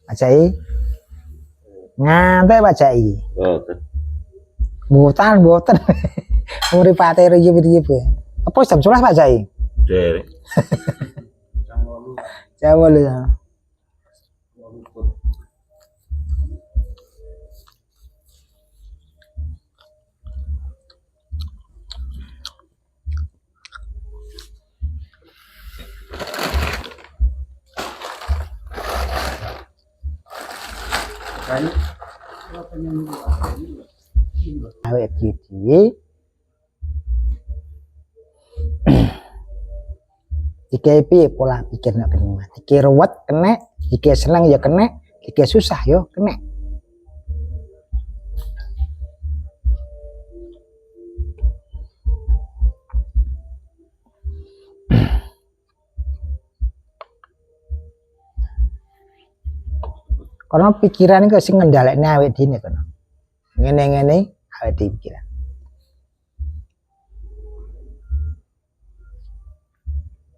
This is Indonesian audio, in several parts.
Bacai ngantai bacai butan muripate riye-riye apa jam 11 bacai derek Jawa lu ya. Awet dhewe iki piye pola pikir nek kena iki ruwet kena iki seneng ya kena iki susah yo kena karena pikiran iku sing ngendhalekne awake dhewe kono ngene-ngene awake dhewe pikiran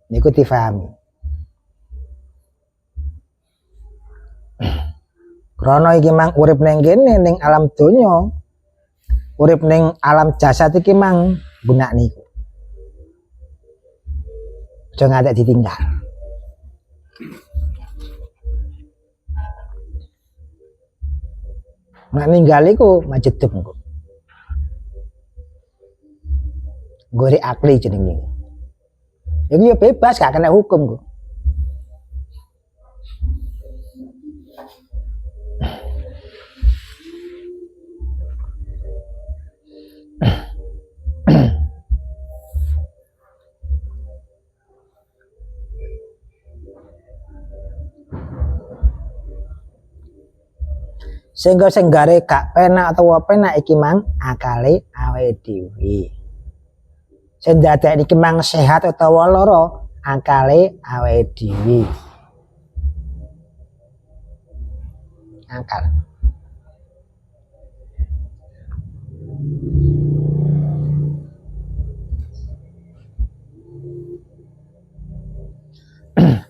niku difahami krana iki mang urip ning kene ning alam donya urip ning alam jasad iki mang gunakne iku aja ngantek ditinggal nek ninggal iku majedep engko gorek akli jenenge iki yo bebas gak kena hukum kok sehingga sing gare gak penak atau penak iki mang akale awake dhewe sing dadekne iki mang sehat utawa lara akale awake dhewe akal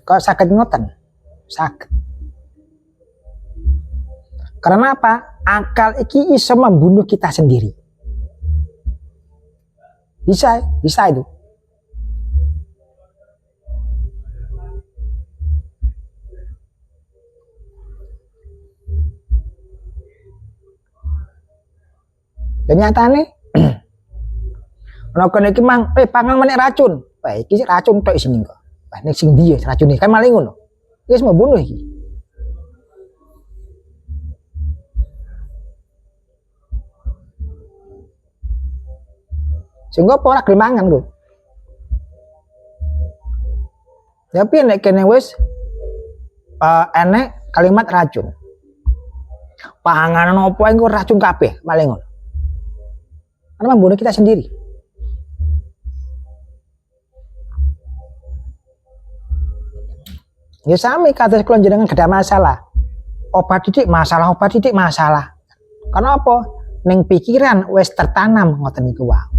kok sakit ngoten sakit karena apa? Akal iki iso membunuh kita sendiri. Bisa itu. Ternyata nih, ana iki mang, pangan meneh racun. Wah, iki racun tok isine kok. Wah, nek sing dia racune kan maling ngono. Wis membunuh iki. Sehingga ora gelem mangan kok. Tapi nek kene wis enek kalimat racun. Panganan apa iku racun kabeh, maling ngono. Karena membunuh kita sendiri. Ya sami kados kula jenengan gak ada masalah. Obat didik masalah. Karena apa? Ning pikiran wis tertanam ngoten niku wae.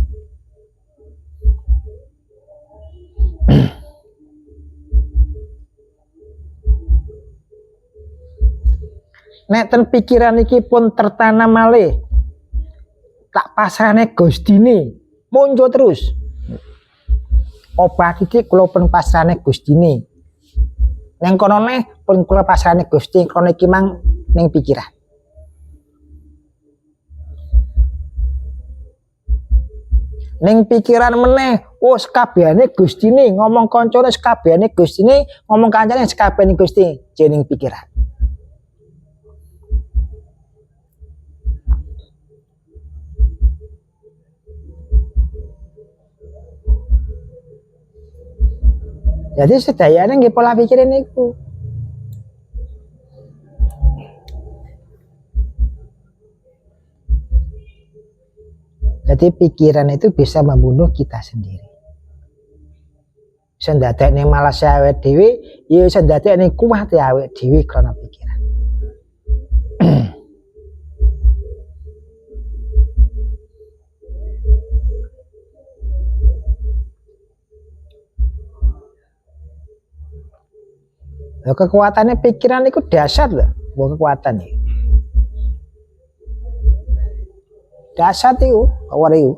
Nek ten pikiran iki pun tertanam malih tak pasrahne Gustine munjo terus obat iki kula pun pasrahne Gustine neng kono neh pun kula pasrahne Gusti kono iki mang ning pikiran ning pikiran meneh wis kabehane Gustine ngomong kancane kabehane Gustine ngomong kancane kabehane Gusti jeneng pikiran. Jadi sedayane nggih pola pikir niku. Jadi pikiran itu bisa membunuh kita sendiri. Bisa ndadekne malas awake dhewe, ya bisa ndadekne kuat awake dhewe karena pikiran. kekuatannya pikiran itu dahsyat loh, kekuatan itu. Dahsyat itu, power itu.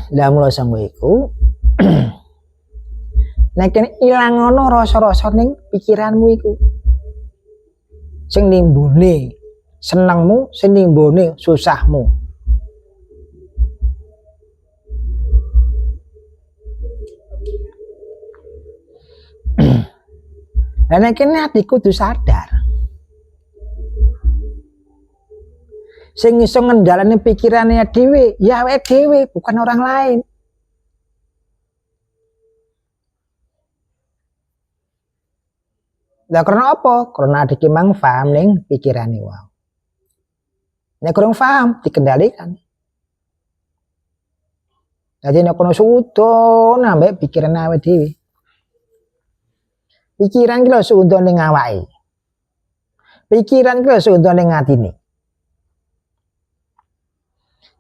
Lah mulai sanggo iku nek ilang ono rasa-rasa ning pikiranmu iku. Sing nimbune senengmu, sing nimbune susahmu. Lah nek atiku kudu sadar. Sing iso ngendhaleni pikirane dhewe, ya awake dhewe, bukan orang lain. Lah karena apa? Karena adik mang paham ning pikirane wae. Nek kurang paham dikendalikan. Jadi nek kono sudo nambah pikiran awake dhewe. Pikiran ki lho sudo ning awake. Pikiran ki lho sudo ning atine.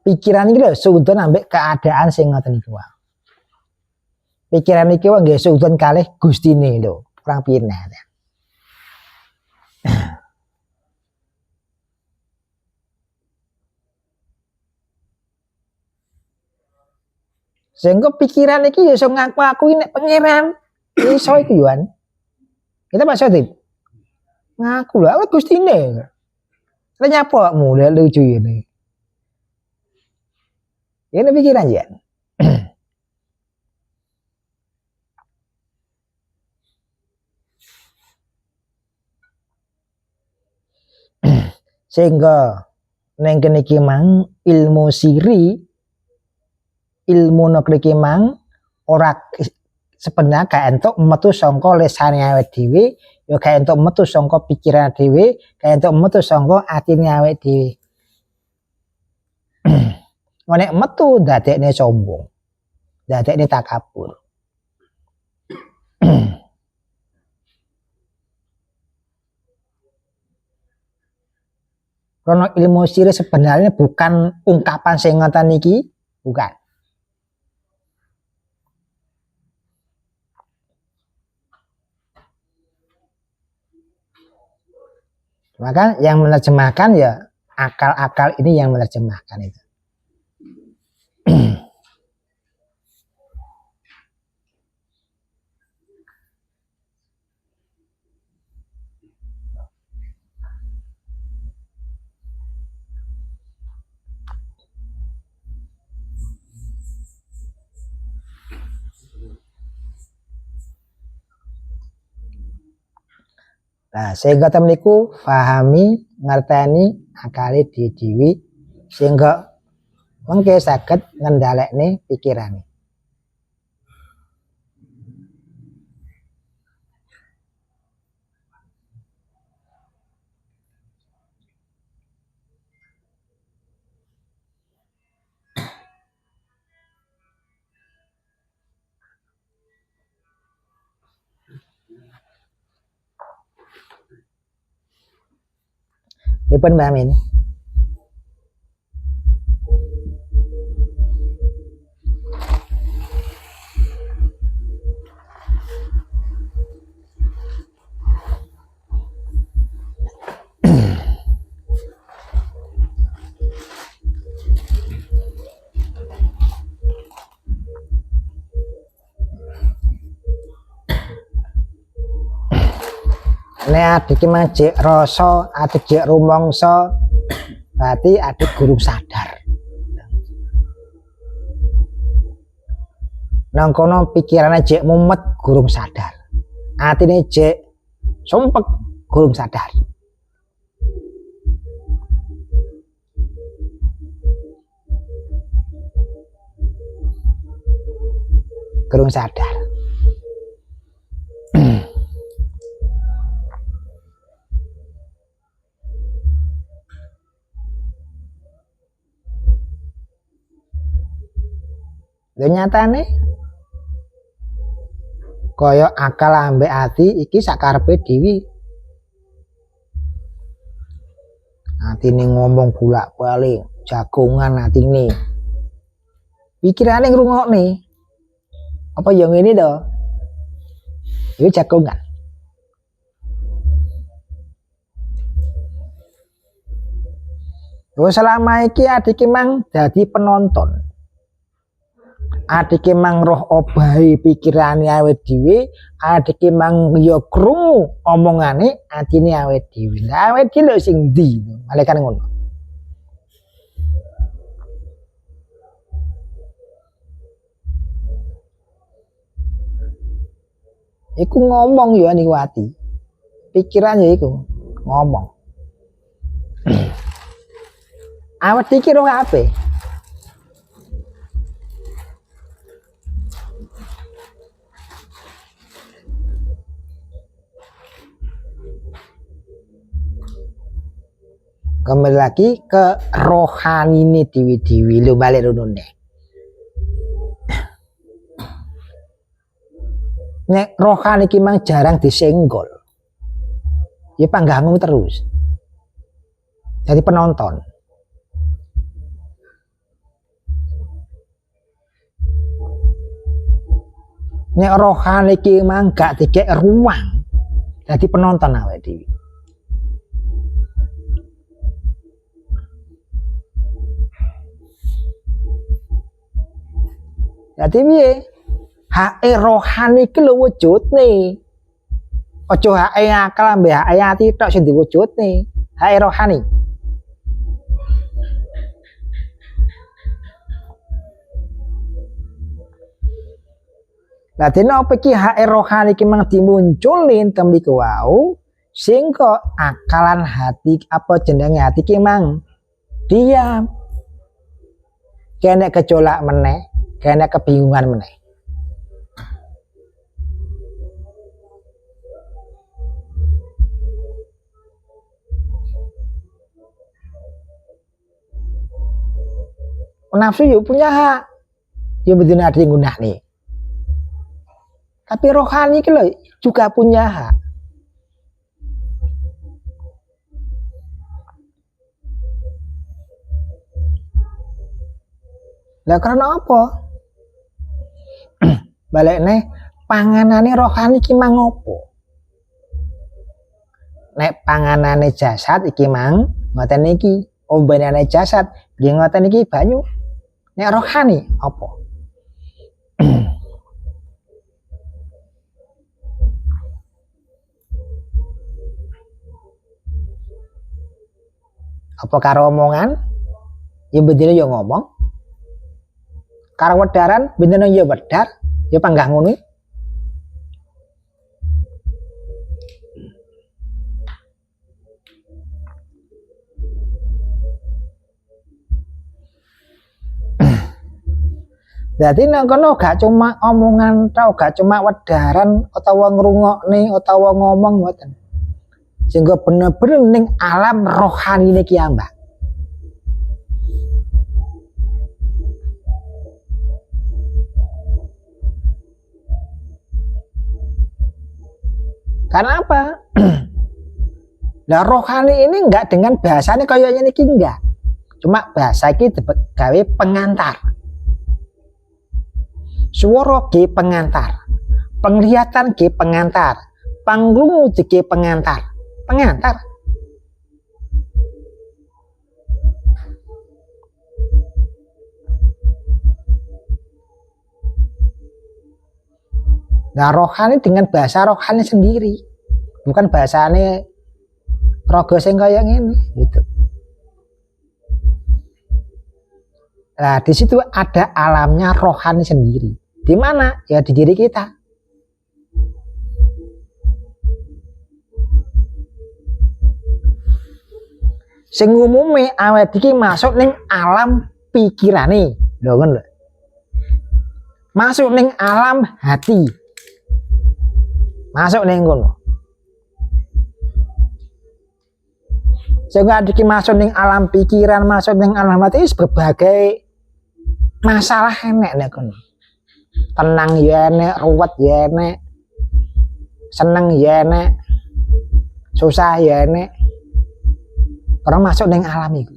Pikiran iki lho sudon ambek keadaan sing ngoten iku. Pikiran iki wae nggih sudon kalih Gustine lho, kurang piye nah. Sehingga pikiran iki ya iso ngaku-aku nek pangeran. Iso iku Yuan. Kita Pak Sotip. Ngaku lho awake Gustine. Lah nyapa awakmu lucu ini. Ini pikiran ya. Sehingga neng kene iki mang ilmu siri, ilmu negeri iki mang ora sebenarnya gak entuk metu saka lesane awake dhewe, ya gak entuk metu saka pikiran dhewe, gak entuk metu saka atine awake dhewe. Nek metu dadekne sombong, dadekne takabur. Karena ilmu siri sebenarnya bukan ungkapan sing ngoten iki, bukan. Maka yang menerjemahkan ya akal-akal ini yang menerjemahkan itu. Nah, sehingga temeniku pahami, ngerteni akali dhewe sehingga mengke saged ngendhalekne pikirane. Dipun pahami ini. Nek adik majek rasa, adik jek rumangsa, berarti adik guru sadar. Nang kono pikirane jek mumet gurung sadar. Atine jek sumpek gurung sadar. Gurung sadar. Lha nyatane kaya akal ambek ati iki sakarepe dhewe. atine ngomong bolak-balik, jagongan atine. Pikirane ngrungokne. Apa ya ngene to? Iku jagongan. Wes selama iki adike mang dadi penonton. Adike mang roh obahe pikirane awake dhewe, adike mang ya krungu omongane atine awake dhewe. Lah awake dhewe lho sing ndi? Malaikat ngono. Iku ngomong ya niku ati. Pikiran ya iku ngomong. Awak iki ro kabeh. Kembali lagi ke rohani ini dewi-dewi lu balik dulu deh. Nek rohani ki mang jarang disenggol. Ya panggangu terus. Jadi penonton. Nek rohani ki mang gak dikek ruang. Jadi penonton awake dhewe. Jadi piye? Hake rohani ki lho wujudne. Aja hake akal ambek hake ati tok sing diwujudne. Hake rohani. Lah dene apa iki hake rohani ki mang dimunculin temriku wau sing kok akalan hati apa jenenge hati ki mang diam. Kene kecolak meneh, kene kebingungan meneh. Nafsu yo punya hak. Yo bedine ada yang gunah nih. Tapi rohani ki lho juga punya hak. Lah karena apa? Balik nih panganane rohani ki mang opo? Nek panganane jasad iki mang ngoten iki, ombenane jasad nggih ngoten iki banyu. Nek rohani apa? Apa karo omongan? Ya bedine ya ngomong. Karo wedaran bedine ya wedar, ya panggah ngono. Jadi nang kono gak cuma omongan tau, gak cuma wedaran utawa ngrungokne utawa ngomong ngoten. Sehingga bener-bener ning alam rohani ini kiambak. Karena apa? Nah rohani ini enggak dengan bahasanya kayaknya niki enggak. Cuma bahasa iki gawe pengantar. Suara ge pengantar. Penglihatan ge pengantar. Panglungu ge pengantar. Pengantar. Nah rohani dengan bahasa rohani sendiri, bukan bahasane rogo sing kaya ngene gitu. Nah di situ ada alamnya rohani sendiri. Di mana? Ya di diri kita. Sing umume awake iki masuk ning alam pikirane. Lho ngono lho. Masuk ning alam hati. Masuk ning kono. Sehingga iki masuk ning alam pikiran, masuk ning alam hati berbagai masalah enek nek kono. Tenang ya enek, ruwet ya enek. Seneng ya enek. Susah ya enek. Karena masuk ning alam iku.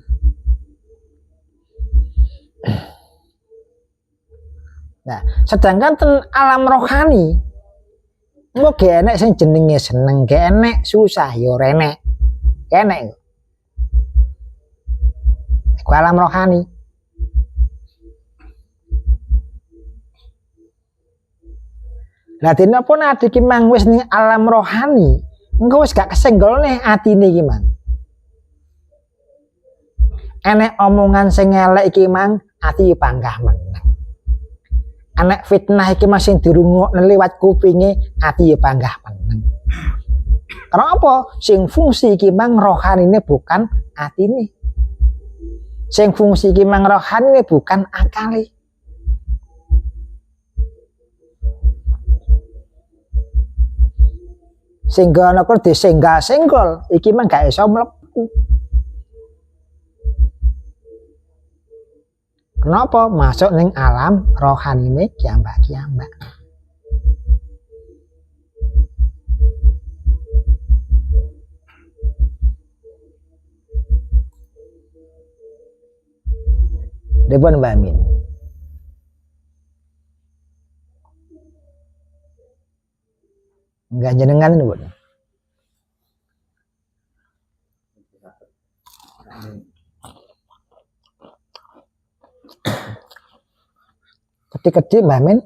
Nah, sedangkan ten alam rohani engko ge enek sing jenenge seneng, ge enek susah ya ora enek. Enek. Iku alam rohani. Lah dene pun ati ki mang wis ning alam rohani, engko wis gak kesenggol nih atine ki mang. Enek omongan sing elek iki mang ati panggah meneng. Enek fitnah iki masing dirungokne liwat kupinge ati ya panggah meneng. Karena apa? Sing fungsi iki mang rohanine bukan atine. Sing fungsi iki mang rohanine bukan akale. Sehingga ana kok disenggol iki mang gak iso mlebu. Kenapa? Masuk ning alam rohanine kiambak-kiambak. Dipun Mbak Min. Enggak jenengan niku. Ketik-ketik Mbak Min.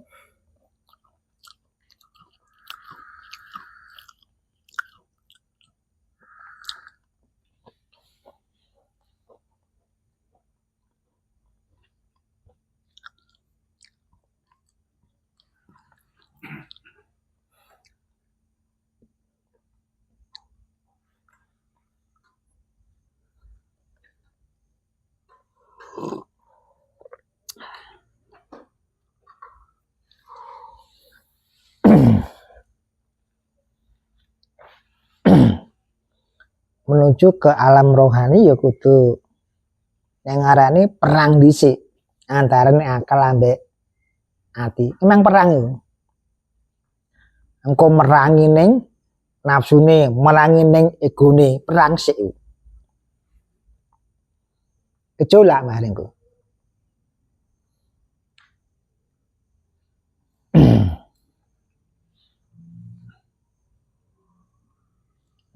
Menuju ke alam rohani ya kudu yang ngarani perang dhisik antarane akal ambek ati. Emang perang itu. Engko merangi ning nafsune, merangi ning egone, perang sik. Kecolak maringku.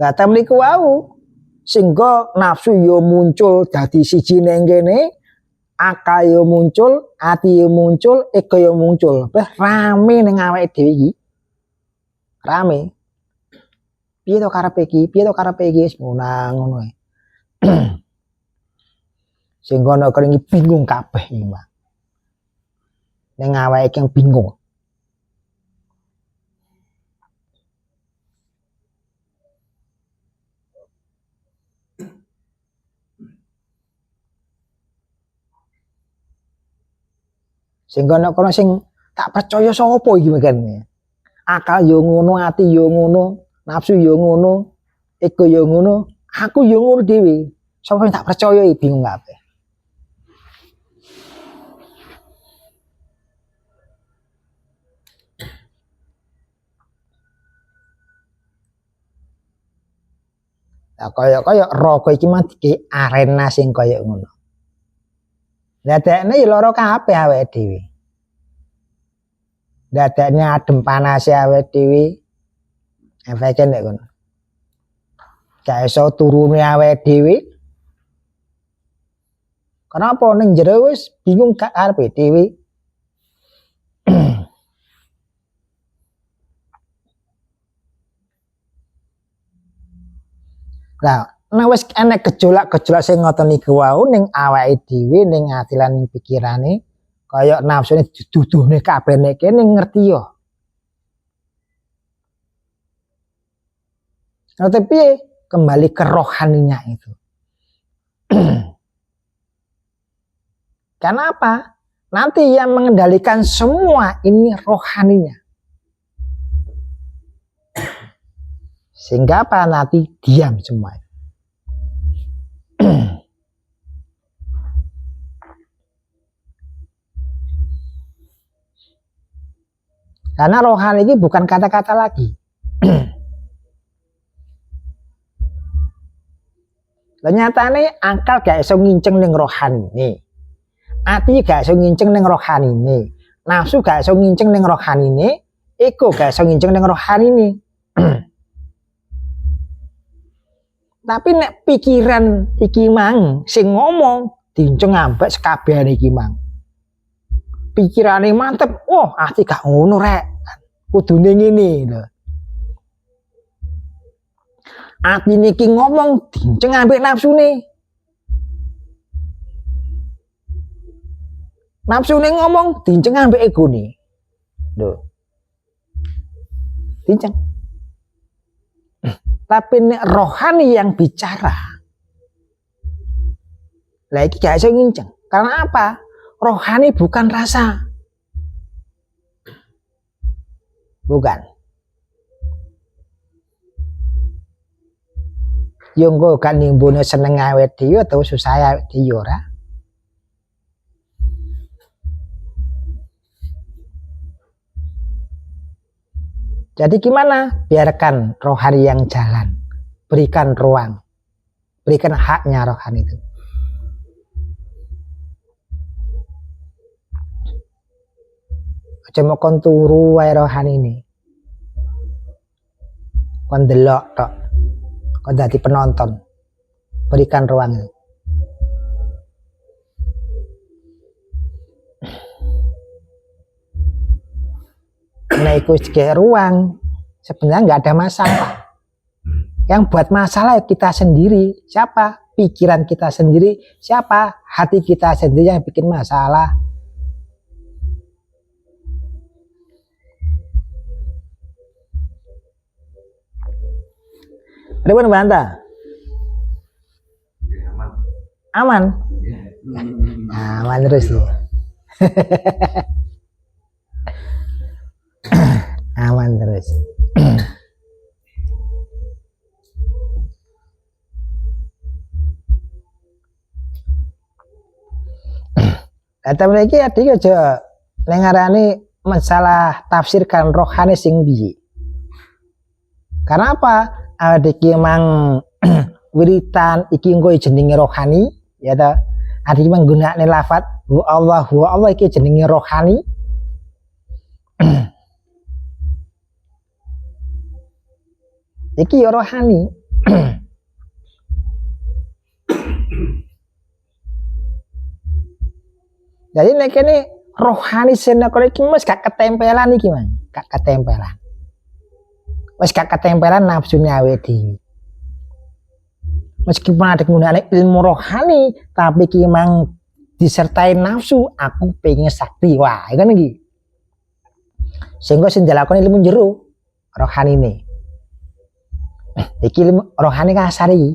Lah ta mriku wau sehingga nafsu yo muncul dadi siji ning kene, akal yo muncul, ati yo muncul, ego yo muncul. Wah rame ning awake dhewe iki. Rame. Piye to karepe iki? Piye to karepe iki? Ngono ae. Sehingga ana kene bingung kabeh iki, Mbak. Ning awake iki bingung. Sehingga nek kono sing tak percaya sapa iki mekene. Akal yo ngono, ati yo ngono, nafsu yo ngono, ego yo ngono, aku yo ngono dhewe. Sapa sing tak percaya iki bingung kabeh. Lah kaya raga iki mah dike arena sing kaya ngono. Lah dekne ya lara kabeh awake dhewe. Dadakne adem panase awake dhewe. Efeke nek ngono. Gak iso turune awake dhewe. Kenapa ning jero wis bingung gak karepe dhewe. Lah, nek wis enek gejolak-gejolak sing ngoten niku wau ning awake dhewe, ning ati lan ning pikirane, kaya nafsune diduduhne kabeh nek kene ngerti yo. Ngerti piye? Kembali ke rohaninya itu. Kenapa? Nanti yang mengendalikan semua ini rohaninya. Sehingga apa? Nanti diam semua. Karena rohani ini bukan kata-kata lagi. Lah nyatane akal gak iso nginceng ning rohanine. Ati gak iso nginceng ning rohanine. Nafsu gak iso nginceng ning rohanine, ego gak iso nginceng ning rohanine. Tapi nek pikiran iki mang sing ngomong dinceng ambek sekabehane iki mang. Pikirane mantep, oh ati gak ngono rek. Kudune ngene lho. Ati niki ngomong dinceng ambek nafsune. Nafsune ngomong dinceng ambek egone. Lho. Dinceng. Tapi nek rohani yang bicara. Lah iki gak iso nginceng. Karena apa? Rohani bukan rasa. Bukan. Yo engko kan nimbune seneng awet dhewe atau susah awet dhewe ora. Jadi gimana? Biarkan rohani yang jalan. Berikan ruang. Berikan haknya rohani itu. Aja mau kon turu wae rohani ini. Kon delok tok. Kon dadi penonton. Berikan ruang. Nah itu sebagai ruang sebenarnya nggak ada masalah. Yang buat masalah kita sendiri. Siapa? Pikiran kita sendiri. Siapa? Hati kita sendiri yang bikin masalah. Ada bantah? Aman? Aman terus ya. Aman terus. Kata mereka adik aja nengarani masalah tafsirkan rohani sing piye. Karena apa? Adik emang wiritan iki engko jenenge rohani, ya ta. Adik menggunakne lafaz wa Allah iki jenenge rohani. Iki ya rohani. Jadi nek kene rohani senekore iki wis gak ketempelan iki, Mang. Gak ketempelan. Wis gak ketempelan nafsune awake dhewe. Meskipun ada penggunaan ilmu rohani, tapi ki mang disertai nafsu, aku pengen sakti. Wah, kan iki. Sehingga sing dilakoni ilmu jero rohani ini. Iki ilmu rohani kasari.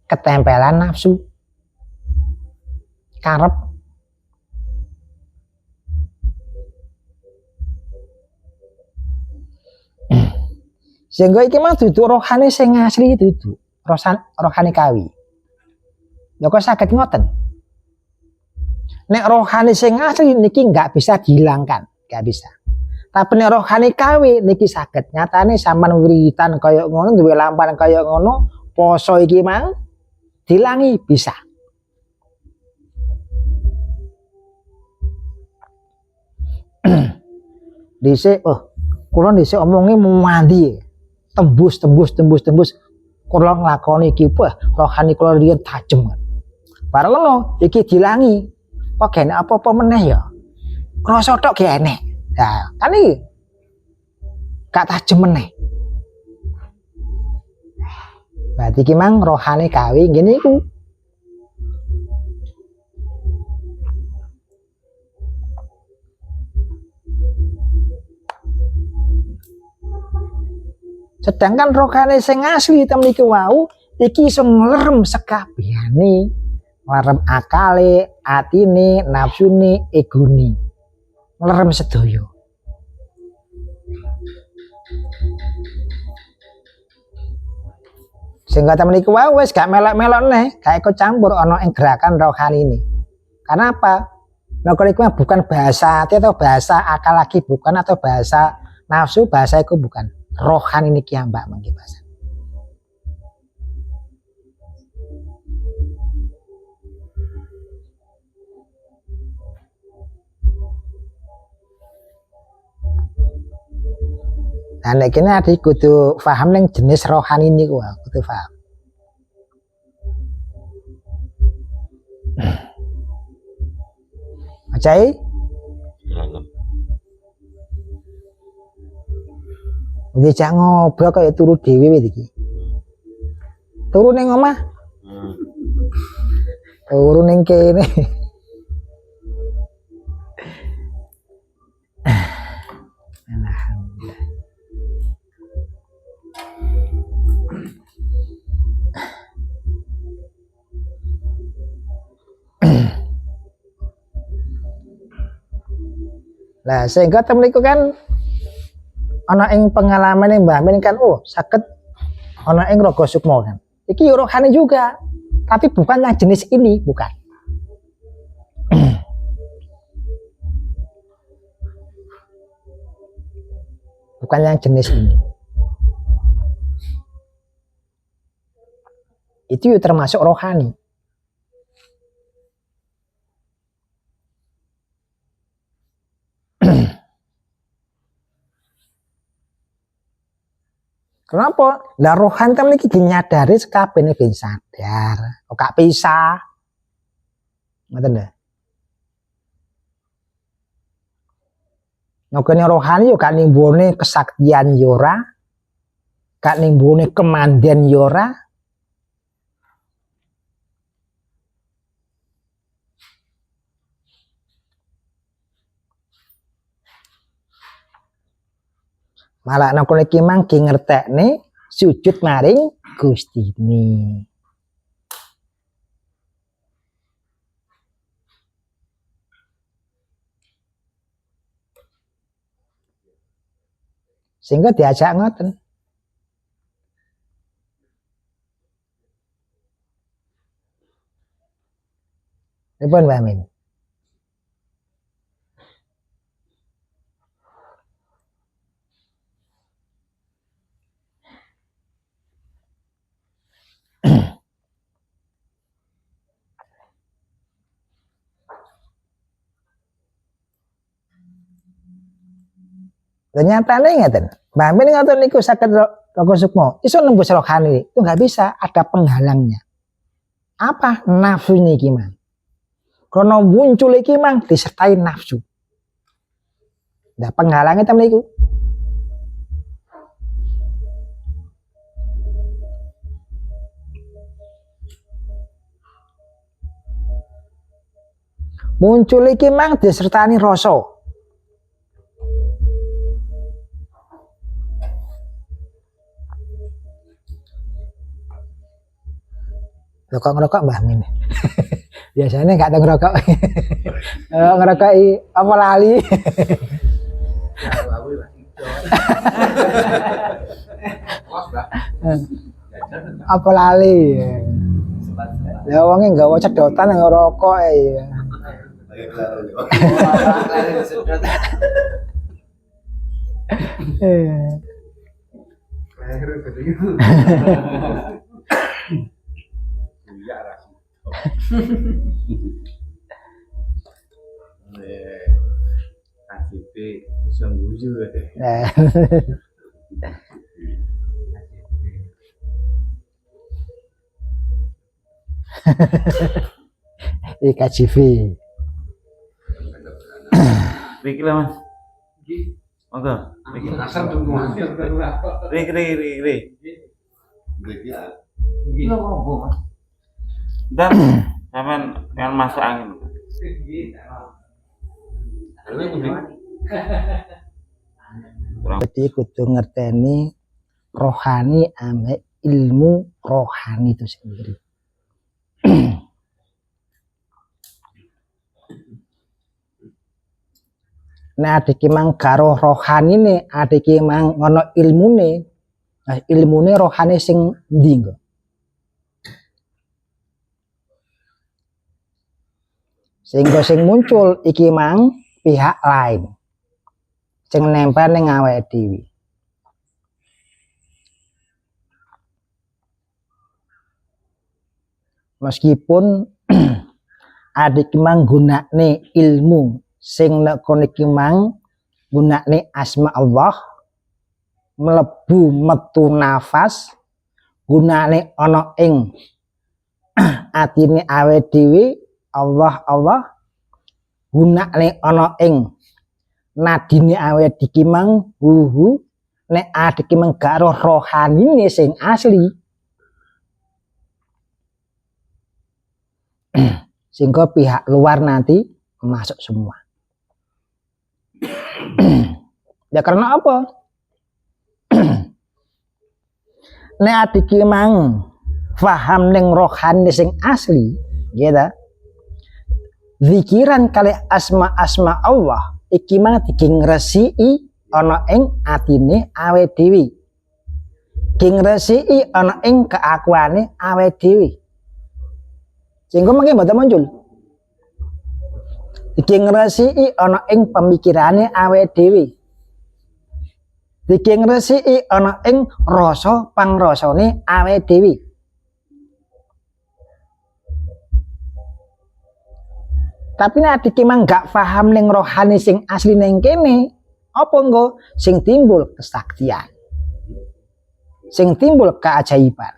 Ketempelan nafsu. Karep. Sehingga iki mah dudu rohani sing asli dudu. Rohani kawi. Ya kok saged ngoten. Nek rohani sing asli niki enggak bisa dihilangkan, enggak bisa. Tapi nek rohani kawi niki saged. Nyatane sampean wiritan kaya ngono, duwe lampahan kaya ngono, poso iki mang dilangi bisa. Dhisik, kula dhisik omonge mau mandi. Tembus. Kula nglakoni iki rohani kula riyen tajem. Bareng ngono iki dilangi. Kok gene apa-apa meneh ya? Krasa tok ge enek. Nah, kan iki gak tajem meneh. Berarti ki mang rohani kawi ngene iku. Sedangkan rohani sing asli temen iki wau iki iso nglerem sekabehane, nglerem akale, atine, nafsune, egone. Nglerem sedaya. Sehingga temen iki wau wis gak melok-melok neh, gak ikut campur ana ing gerakan rohani ini. Karena apa? Nokone iku bukan bahasa hati atau bahasa akal lagi bukan, atau bahasa nafsu, bahasa iku bukan. Rohani niki ambak mangke bahasa. Nah nek kene adik kudu paham ning jenis rohani niku kudu paham. Acai? Dijak ngobrol kaya turu dhewe iki. Turu ning omah. Turu ning kene. Alhamdulillah. Lah sehingga temeniku kan ana ing pengalaman Mbah Min kan saged ana ing Raga Sukma kan. Iki rohani juga, tapi bukan yang jenis ini, bukan. Bukan yang jenis ini. Itu termasuk rohani. Kenapa? Lah rohan kan iki dinyadari sekabehane ben sadar, kok gak pisah. Ngoten lho. Nokone rohani yo gak nimbone kesaktian yo ora, gak nimbone kemandian yo ora. Malah nokone iki mangke ngertekne sujud maring Gustine. Sehingga diajak ngoten. Nipun Mbah Min. Ternyatane ngeten. Mbah Min ngoten niku saged Raga Sukma. Iso nembus rohani. Itu enggak bisa, ada penghalangnya. Apa? Nafsu niki mang. Karena muncul iki mang disertai nafsu. Nah penghalangnya temen niku. Muncul iki mang disertani rasa. Lho kok ngerokok Mbah Min? Biasanya gak tau ngerokok. Ngerokok apa lali? Apa lali? Lah wonge nggawa cedotan ngerokok ya. KJP bisa nguyu deh. KJP. Riki lah Mas. Monggo. Riki. Riki. Iki ngopo Mas? Dan sampean masuk angin. Jadi kudu ngerteni rohani ame ilmu rohani itu sendiri. Nah adik mang karo rohani ne, adik mang ngono ilmune. Nah ilmune rohani sing ndi nggo? Sehingga sing muncul iki mang pihak lain sing nempel ning awake dhewe. Meskipun adik mang gunakne ilmu sing nek kono iki mang gunakne asma Allah, mlebu metu nafas gunane ana ing atine awake dhewe Allah gunane ana ing nadine awake iki mang nek adike mang gak roh rohanine sing asli sehingga pihak luar nanti masuk semua. Ya karena apa? Nek adike mang paham ning rohani sing asli, ya ta? Zikiran kali asma Allah iki mang digresiki ana ing atine awake dhewe. Digresiki ana ing keakuane awake dhewe. Sehingga mangke mboten muncul. Iki ngresiki ana ing pemikirane awake dhewe. Iki ngresiki ana ing rasa pangrasane awake dhewe. Tapi nek iki mang gak paham ning rohani sing asli ning kene, apa engko sing timbul kesaktian. Sing timbul keajaiban.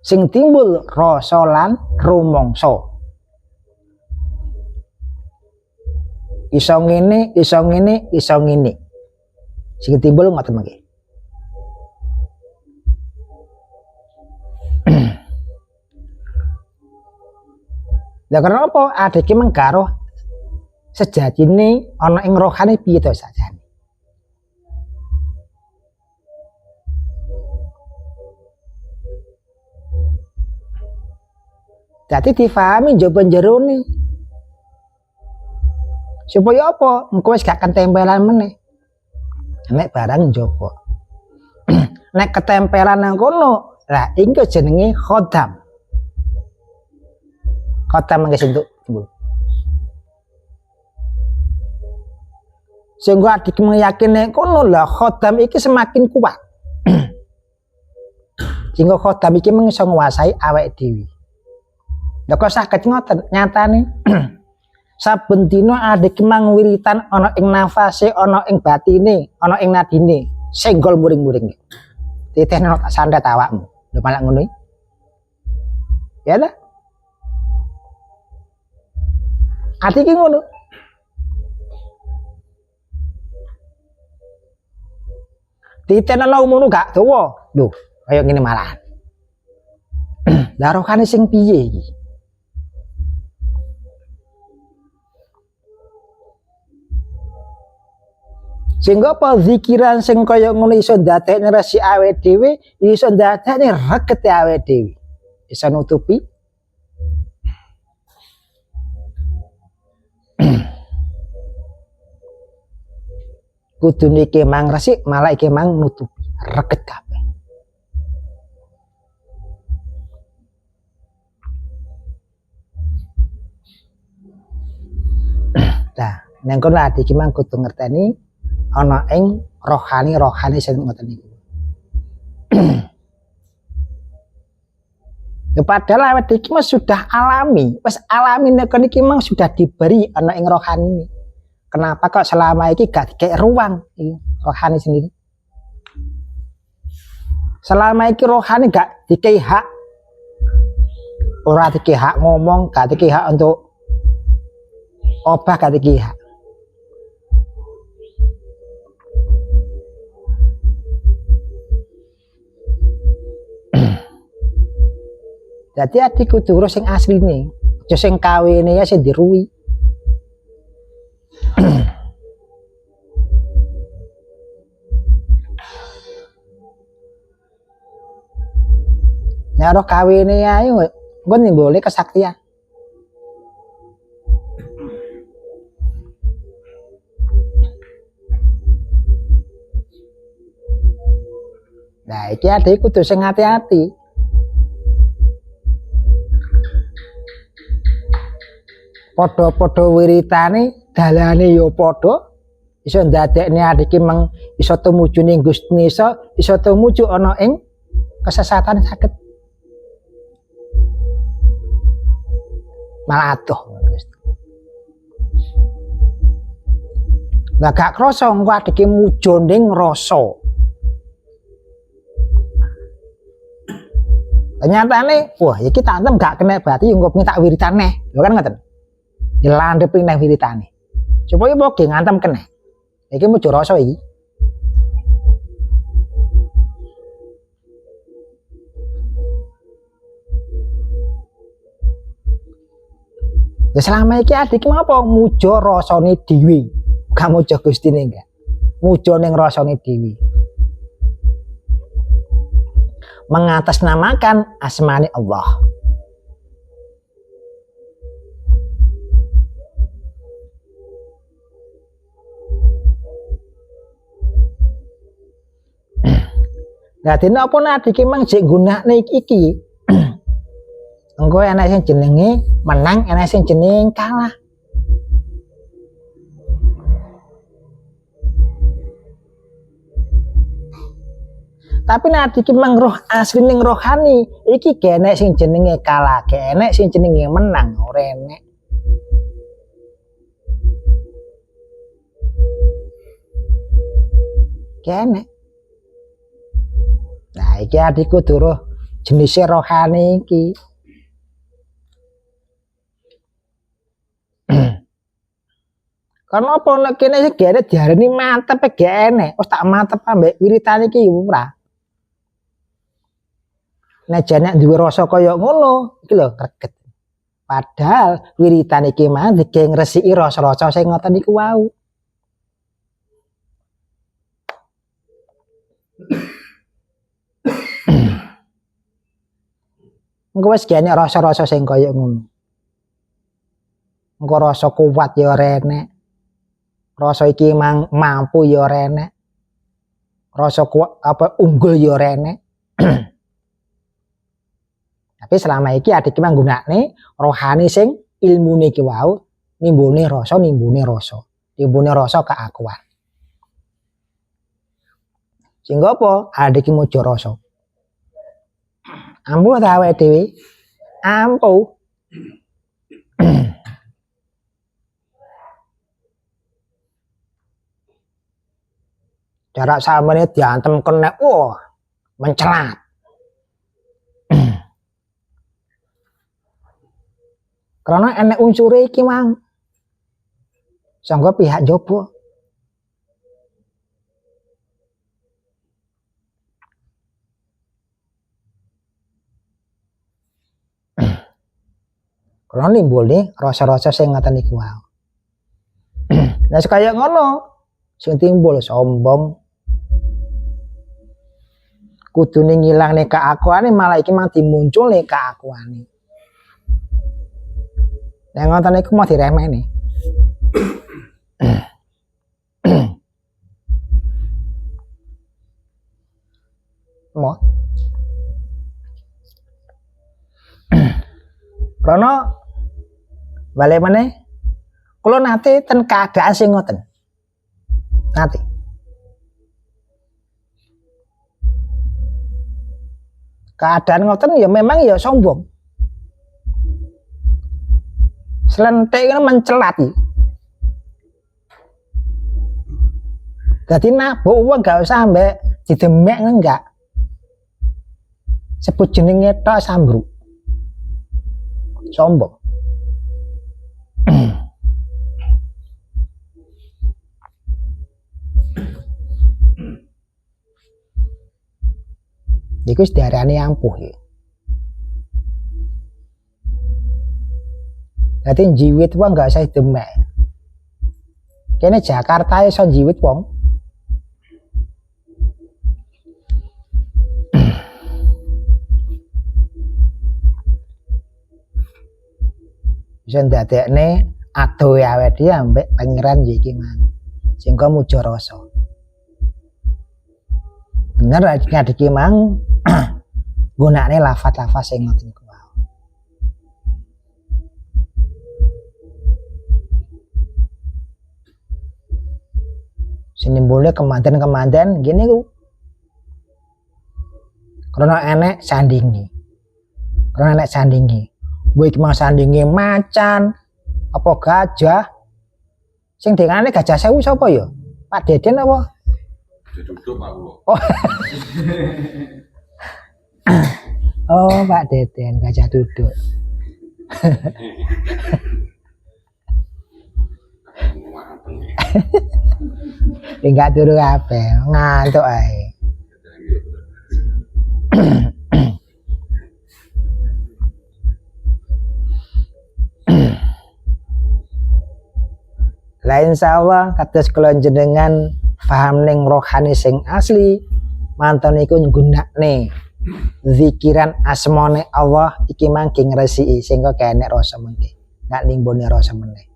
Sing timbul rasa lan rumangsa. Iso ngene. Sing timbul ngoten mangke. Lah karena apa? Adike mengkaro sejatine ana ing rohane piye to sajane. Jadi difahami njaba jerone. Supaya apa? Engko wis gak ketempelan meneh. Nek barang njaba. Nek ketempelan nang kono, lah engko jenenge khodam. Khodam mangke sentuk timbul. Sehingga adik meyakin nek kono lah khodam iki semakin kuat. Sehingga khodam iki mengiso nguasai awake dhewe. Lah kok saged ngoten nyatane saben dina adik mang wiritan ana ing nafase, ana ing batine, ana ing nadine, senggol muring-muring. Titehno tak sandet awakmu. Lho malah ngono iki. Ya ta? Ati iki ngono. Titehno ngono gak dawa. Lho, kaya ngene malahan. Lah rohane sing piye iki? Sehingga apa zikiran sing kaya ngono iso ndadekne resi awake dhewe, iso ndadekne regete awake dhewe. Iso nutupi kudune iki mang resik, malah iki mang nutupi, reget kabeh. Nah, nang kono iki mang kudu ngerteni ana ing rohani sing ngoten niku. Ya padahal awake iki mah sudah alami, wis alami nek niki mah sudah diberi ana ing rohani ini. Kenapa kok selama iki gak dikek ruang iki rohani sendiri? Selama iki rohani gak dikei hak. Ora dikei hak ngomong, gak dikei hak untuk obah, gak dikei hak. Jadi adik kudu urus sing asline, aja sing kawene ya sing diruwi. Nek ora kawene ae engko nimbule kesaktian. Nah, iki adik kudu sing hati-hati. Padha-padha wiritane dalane ya padha, iso ndadekne adike meng iso tumuju ning Gusti iso tumuju ana ing kesesatan saged malah adoh. Lah gak krasa engko adike mujo ning rasa. Ternyatane, wah iki tak antem gak kena berarti engko pengen tak wiritan neh. Lho kan ngoten. Dilandhepi neh wiritane. Supaya poge ngantem kena. Iki mujo rasa iki. Ya selama iki adik mau apa mujo rasane dhewe. Gak mujo Gustine enggak. Mujo ning rasane dhewe. Mengatasnamakan asmane Allah. Dadi napa nek iki mang jek gunakne iki. Engko enek sing jenenge menang, enek sing jenenge kalah. Tapi nek iki mang roh asli ning rohani, iki gak enek sing jenenge kalah, gak enek sing jenenge menang, ora enek. Gak enek. Nah, iki adikku duruh jenise rohani iki. Karena apa nek kene iki gak diarani mantep gak enek. Wis tak mantep ambek wiritan iki ora. Nek jane duwe rasa kaya ngono, iki lho greget. Padahal wiritan iki mah dike ngresiki rasa-rasa sing ngoten iku wau. Engko wis gene rasa-rasa sing kaya ngono. Engko rasa kuat ya ora enek. Rasa iki mampu ya ora enek. Rasa kuat apa unggul ya ora enek. Tapi selama iki adik iki manggunakne rohani sing ilmune iki wau nimbune rasa nimbune rasa keakuan. Sehingga apa? Adik iki mujo rasa. Ampuh ta awake dhewe? Ampuh. Jarak samene diantem kena, wah, mencelat. Karena enek unsure iki mang. Sangga pihak jopo. Karena nimbulne rasa-rasa sing ngoten iku wae. Nah kaya ngono, sing timbul sombong. Kudune ngilangne keakuane malah iki mang dimunculne keakuane. Nek ngoten iku mau diremehne. Mo. Karena balik meneh kula nate ten keadaan sing ngoten. Nate. Keadaan ngoten ya memang ya sombong. Selentik kan mencelat iki. Dadi nabuk wong gak usah ambek didemek enggak. Sebut jenenge tok sambruk. Sombong. Iku wis diarani ampuh ya. Dadi jiwit wong gak usah demek. Kene Jakarta iso jiwit wong. Bisa ndadekne adohe awake dhewe ambek pangeran iki mang. Sehingga mujo rasa. Bener adik-adik mang gunakne lafaz-lafaz sing ngoten iku wae. Sinimbulnya kemanten-kemanten gini ku. Karena enek sandingi. Gue iki mau sandingi macan apa gajah Sing dengane Gajah Sewu sapa ya? Pak Deden apa? Duduk Pak Kulo. Oh. Oh, Pak Deden Gajah Duduk. Enggak turu kabeh, ngantuk ae. Lain insyaallah kados kula jenengan paham ning rohani sing asli, mantan iku nggunakne zikiran asmane Allah iki mangke ngresiki sehingga kene rasa mengke. Nggak nimbone rasa meneh.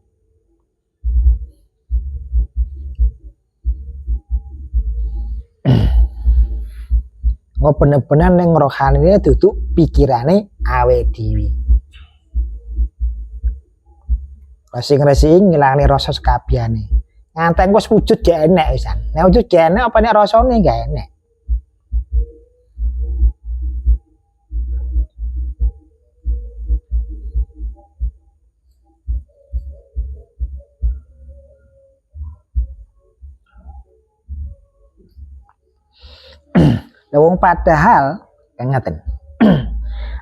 Ngo bener-bener ning rohani duduk pikirane awake dhewe. Sing ngresiki ngilangne rasa sekabehane. Ngantek wis wujud gak enek wisan. Nek wujud gak enek apa nek rasane gak enek. Lah wong padahal ngaten.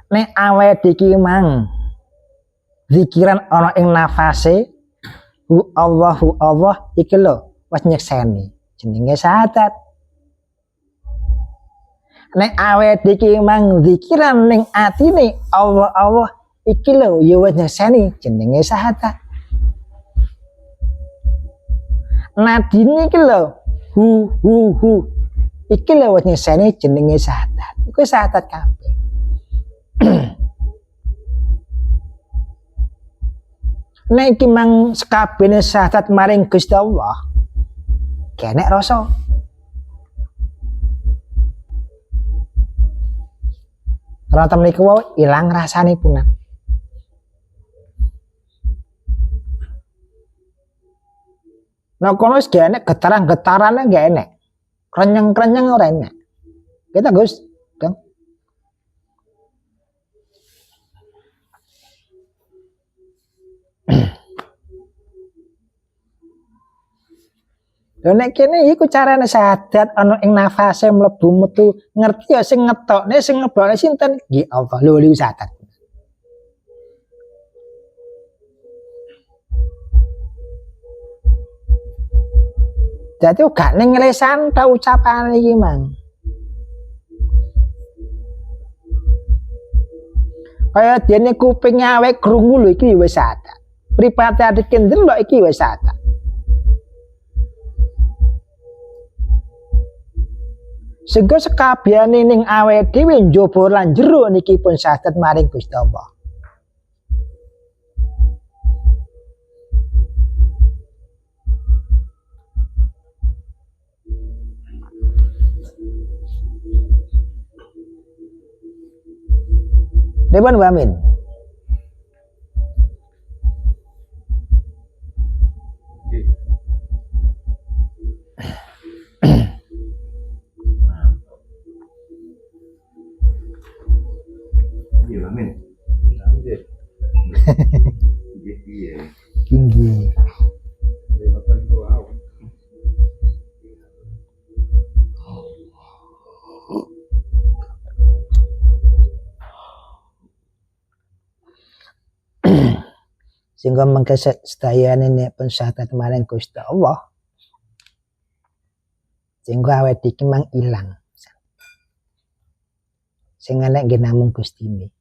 Nek awake iki mang zikiran ana ing nafase hu Allah iki lho wis nyekseni jenenge syahadat. Nek awake iki mang zikiran ning atine Allah iki lho ya wis nyekseni jenenge syahadat. Nadine iki lho hu iki lho wis nyekseni jenenge syahadat. Iku syahadat kabeh. Nek iki mang sekabehane syahadat maring Gusti Allah. Kenek rasa. Ora temen iku wae ilang rasane punah. Nek kono wis gak enek getaran-getarane gak enek. Krenyeng-krenyeng ora enek. Kita Gus, Dong. Lha nek kene iku carane syahadat ana ing nafase mlebu metu ngerti ya sing ngetokne sing ngeblokne sinten? Nggih Allah. Lho iku syahadat. Dadi gak ning lesan ta ucapan iki mang. Kaya dene kuping awake krungu lho iki wis syahadat. Pripate adike ndelok iki wis syahadat. Sehingga sekabehane ning awake dhewe njaba lan jero niki pun syahadat maring Gusti Allah. Dewan Wamin. Iya, amin. Nggih. Nggih, iya. Tinggi. Lewatan ku au. Sehingga mengke sedayane nek pun syahadat maring Gusti Allah. Sehingga awake iki mang ilang. Sing enek nggih namung Gustine.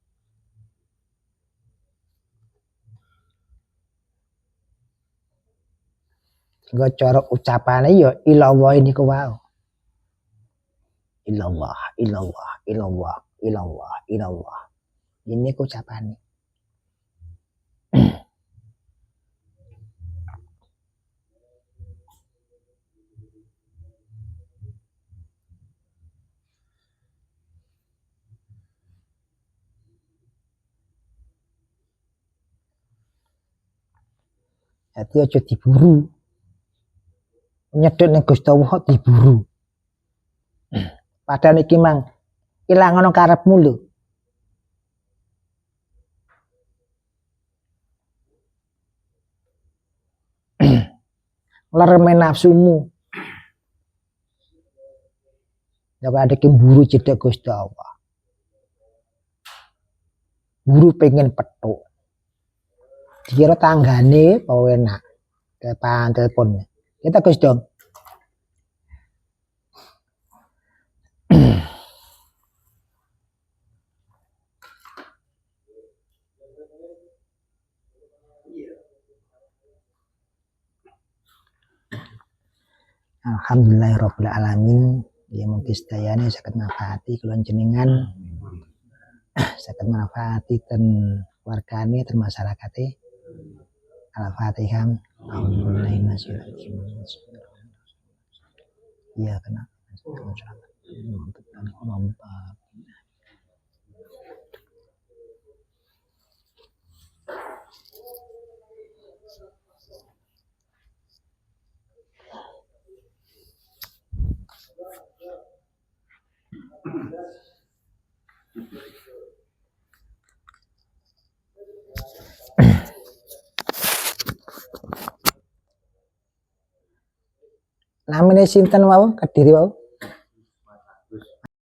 Sehingga cara ucapane ya ilallah niku wae. Ilallah, ilallah, ilallah, ilallah, ilallah. Ini ku ucapane. Jadi aja diburu. Nyedhek ning Gusti Allah diburu. Padahal iki mang ilang ana karepmu lho. lerme nafsumu. Dapat ada buru cedek Gusti Allah. Buru pengen petuk. Dikira tanggane apa enak. Telepon telepon. Kita Gus dong. Alhamdulillahirabbil alamin. Ya mungkin sedayane saged manfaati kula jenengan. Saged manfaati ten wargane ten masyarakate. Al-Fatihah. Iya kena. Namine sinten wau? Kediri wau?